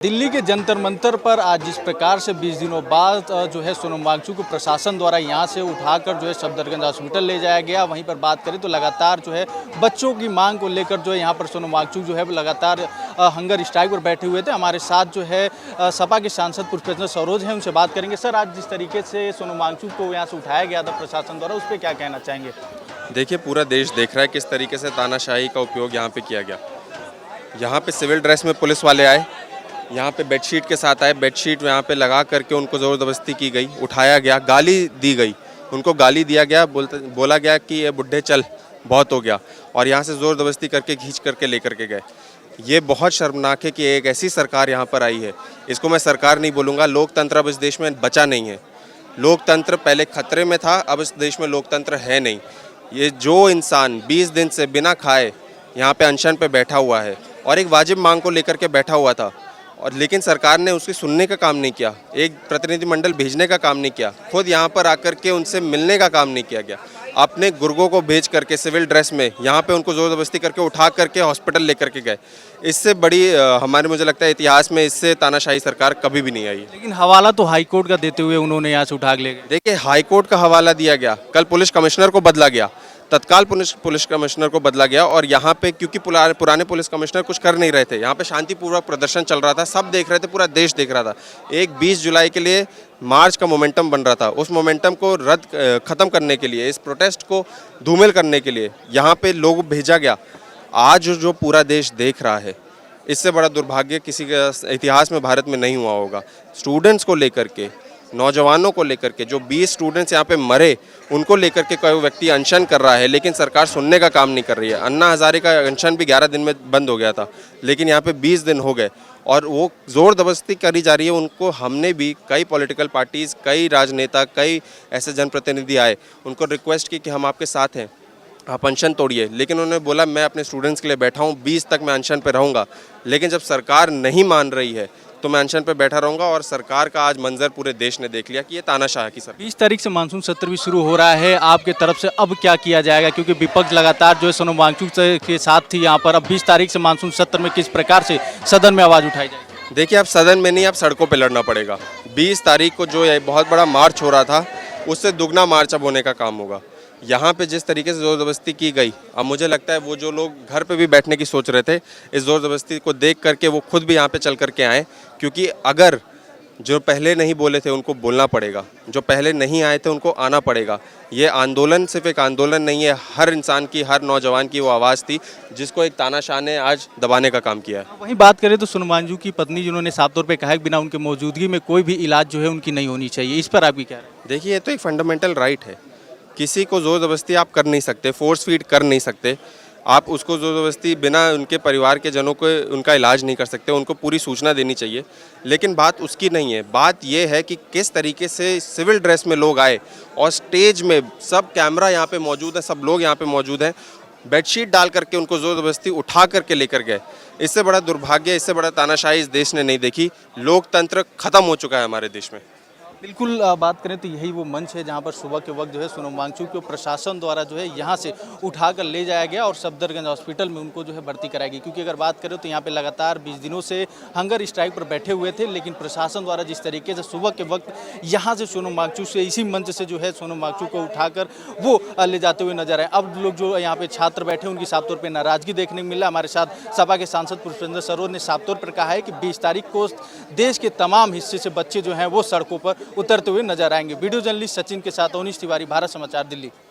दिल्ली के जंतर मंतर पर आज जिस प्रकार से 20 दिनों बाद जो है सोनम वांगचुक को प्रशासन द्वारा यहां से उठाकर जो है सफदरजंग हॉस्पिटल ले जाया गया। वहीं पर बात करें तो लगातार जो है बच्चों की मांग को लेकर जो है यहां पर सोनम वांगचुक जो है लगातार हंगर स्ट्राइक पर बैठे हुए थे। हमारे साथ जो है सपा के सांसद प्रोफेसर सरोज हैं, उनसे बात करेंगे। सर, आज जिस तरीके से सोनम वांगचुक को यहाँ से उठाया गया था प्रशासन द्वारा, उस पर क्या कहना चाहेंगे? देखिए, पूरा देश देख रहा है किस तरीके से तानाशाही का उपयोग यहाँ पे किया गया। यहाँ पे सिविल ड्रेस में पुलिस वाले आए, यहाँ पे बेडशीट के साथ आए, बेडशीट यहाँ पे लगा करके उनको ज़ोर ज़बरदस्ती की गई, उठाया गया, गाली दी गई, उनको गाली दिया गया, बोला गया कि ये बुढ़े चल, बहुत हो गया, और यहाँ से ज़ोर ज़बरदस्ती करके खींच करके लेकर के गए। ये बहुत शर्मनाक है कि एक ऐसी सरकार यहाँ पर आई है। इसको मैं सरकार नहीं बोलूँगा, लोकतंत्र अब इस देश में बचा नहीं है। लोकतंत्र पहले खतरे में था, अब इस देश में लोकतंत्र है नहीं। ये जो इंसान 20 दिन से बिना खाए यहाँ पे अनशन पे बैठा हुआ है और एक वाजिब मांग को लेकर के बैठा हुआ था, और लेकिन सरकार ने उसकी सुनने का काम नहीं किया, एक प्रतिनिधिमंडल भेजने का काम नहीं किया, खुद यहाँ पर आकर के उनसे मिलने का काम नहीं किया गया। अपने गुर्गों को भेज करके सिविल ड्रेस में यहाँ पे उनको ज़ोर ज़बरदस्ती करके उठा करके हॉस्पिटल लेकर के गए। इससे बड़ी हमारे मुझे लगता है इतिहास में इससे तानाशाही सरकार कभी भी नहीं आई। लेकिन हवाला तो हाईकोर्ट का देते हुए उन्होंने यहाँ से उठा के ले गए। देखिए, हाईकोर्ट का हवाला दिया गया, कल पुलिस कमिश्नर को बदला गया, तत्काल पुलिस कमिश्नर को बदला गया, और यहाँ पे क्योंकि पुराने पुलिस कमिश्नर कुछ कर नहीं रहे थे, यहाँ पे शांतिपूर्वक प्रदर्शन चल रहा था, सब देख रहे थे, पूरा देश देख रहा था। एक 20 जुलाई के लिए मार्च का मोमेंटम बन रहा था, उस मोमेंटम को ख़त्म करने के लिए, इस प्रोटेस्ट को धूमिल करने के लिए यहाँ पे लोग भेजा गया। आज जो पूरा देश देख रहा है, इससे बड़ा दुर्भाग्य किसी के इतिहास में भारत में नहीं हुआ होगा। स्टूडेंट्स को लेकर के, नौजवानों को लेकर के, जो 20 स्टूडेंट्स यहाँ पे मरे, उनको लेकर के कोई व्यक्ति अनशन कर रहा है, लेकिन सरकार सुनने का काम नहीं कर रही है। अन्ना हजारे का अनशन भी 11 दिन में बंद हो गया था, लेकिन यहाँ पे 20 दिन हो गए और वो ज़ोर ज़बरदस्ती करी जा रही है। उनको हमने भी, कई पॉलिटिकल पार्टीज़, कई राजनेता, कई ऐसे जनप्रतिनिधि आए, उनको रिक्वेस्ट की कि हम आपके साथ हैं, आप अनशन तोड़िए, लेकिन उन्होंने बोला मैं अपने स्टूडेंट्स के लिए बैठा हूँ, 20 तक मैं अनशन पे रहूँगा। लेकिन जब सरकार नहीं मान रही है तो मैं अनशन पे बैठा रहूँगा, और सरकार का आज मंजर पूरे देश ने देख लिया कि ये तानाशाह की सरकार। 20 तारीख से मानसून सत्र भी शुरू हो रहा है, आपके तरफ से अब क्या किया जाएगा? क्योंकि विपक्ष लगातार जो है सोनम वांगचुक के साथ थी यहाँ पर, अब 20 तारीख से मानसून सत्र में किस प्रकार से सदन में आवाज़ उठाई जाएगी? देखिए, अब सदन में नहीं, अब सड़कों पे लड़ना पड़ेगा। 20 तारीख को जो है बहुत बड़ा मार्च हो रहा था, उससे दुगना मार्च अब होने का काम होगा। यहाँ पे जिस तरीके से ज़ोर ज़बरदस्ती की गई, अब मुझे लगता है वो जो लोग घर पे भी बैठने की सोच रहे थे, इस ज़ोर ज़बरदस्ती को देख करके वो खुद भी यहाँ पे चल करके आए। क्योंकि अगर जो पहले नहीं बोले थे उनको बोलना पड़ेगा, जो पहले नहीं आए थे उनको आना पड़ेगा। ये आंदोलन सिर्फ एक आंदोलन नहीं है, हर इंसान की, हर नौजवान की वो आवाज़ थी जिसको एक तानाशाह ने आज दबाने का काम किया है। वहीं बात करें तो सोनम वांगचुक की पत्नी जिन्होंने साफ तौर पे कहा है कि बिना उनके मौजूदगी में कोई भी इलाज जो है उनकी नहीं होनी चाहिए, इस पर आपकी क्या राय है? देखिए, ये तो एक फंडामेंटल राइट है, किसी को ज़ोर ज़बरदस्ती आप कर नहीं सकते, फोर्स फीड कर नहीं सकते, आप उसको ज़ोर ज़बरदस्ती बिना उनके परिवार के जनों को उनका इलाज नहीं कर सकते, उनको पूरी सूचना देनी चाहिए। लेकिन बात उसकी नहीं है, बात ये है कि किस तरीके से सिविल ड्रेस में लोग आए और स्टेज में सब कैमरा यहाँ पे मौजूद है, सब लोग यहाँ पे मौजूद हैं, बेडशीट डाल करके उनको ज़ोर ज़बरदस्ती उठा करके लेकर गए। इससे बड़ा दुर्भाग्य, इससे बड़ा तानाशाही इस देश ने नहीं देखी। लोकतंत्र खत्म हो चुका है हमारे देश में। बिल्कुल, बात करें तो यही वो मंच है जहां पर सुबह के वक्त जो है सोनम वांगचुक को प्रशासन द्वारा जो है यहां से उठाकर ले जाया गया और सफदरजंग हॉस्पिटल में उनको जो है भर्ती कराई गई। क्योंकि अगर बात करें तो यहां पे लगातार 20 दिनों से हंगर स्ट्राइक पर बैठे हुए थे, लेकिन प्रशासन द्वारा जिस तरीके से सुबह के वक्त यहां से सोनम वांगचुक से, इसी मंच से जो है सोनम वांगचुक को उठाकर वो ले जाते हुए नजर आए। अब लोग जो यहाँ पे छात्र बैठे उनकी साफ तौर पर नाराजगी देखने को मिला। हमारे साथ सपा के सांसद प्रोफेसर सरोज ने साफ तौर पर कहा है कि 20 तारीख को देश के तमाम हिस्से से बच्चे जो हैं वो सड़कों पर उतरते हुए नजर आएंगे। वीडियो जर्नलिस्ट सचिन के साथ अवनीश तिवारी, भारत समाचार, दिल्ली।